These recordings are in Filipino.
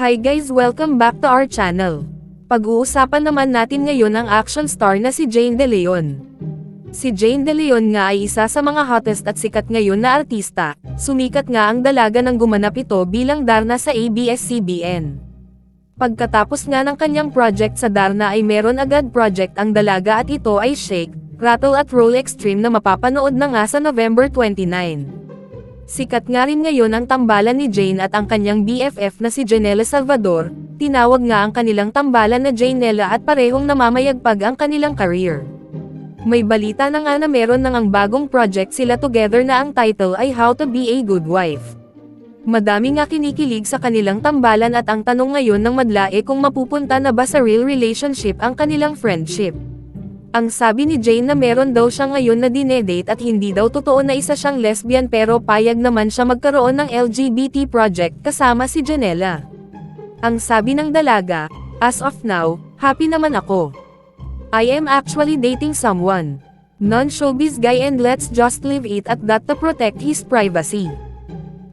Hi guys, welcome back to our channel. Pag-uusapan naman natin ngayon ang action star na si Jane De Leon. Si Jane De Leon nga ay isa sa mga hottest at sikat ngayon na artista. Sumikat nga ang dalaga nang gumanap ito bilang Darna sa ABS-CBN. Pagkatapos nga ng kanyang project sa Darna ay meron agad project ang dalaga at ito ay Shake, Rattle at Roll Extreme na mapapanood na nga sa November 29. Sikat nga rin ngayon ang tambalan ni Jane at ang kanyang BFF na si Janela Salvador. Tinawag nga ang kanilang tambalan na Janela at parehong namamayagpag ang kanilang career. May balita na nga na meron nang ang bagong project sila together na ang title ay How to Be a Good Wife. Madami nga kinikilig sa kanilang tambalan at ang tanong ngayon ng madla kung mapupunta na ba sa real relationship ang kanilang friendship. Ang sabi ni Jane na meron daw siya ngayon na dinedate at hindi daw totoo na isa siyang lesbian pero payag naman siya magkaroon ng LGBT project kasama si Janela. Ang sabi ng dalaga, as of now, happy naman ako. I am actually dating someone. Non-showbiz guy and let's just leave it at that to protect his privacy.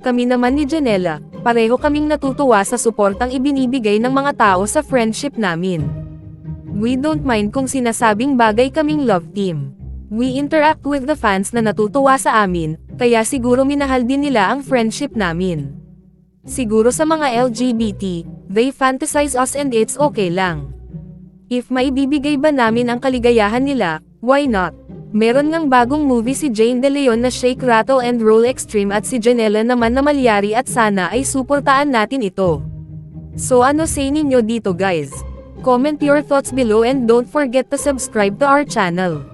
Kami naman ni Janela, pareho kaming natutuwa sa suportang ibinibigay ng mga tao sa friendship namin. We don't mind kung sinasabing bagay kaming love team. We interact with the fans na natutuwa sa amin, kaya siguro minahal din nila ang friendship namin. Siguro sa mga LGBT, they fantasize us and it's okay lang. If maibibigay ba namin ang kaligayahan nila, why not? Meron ngang bagong movie si Jane De Leon na Shake, Rattle and Roll Extreme at si Janela naman na Malyari at sana ay suportaan natin ito. So ano say ninyo dito guys? Comment your thoughts below and don't forget to subscribe to our channel.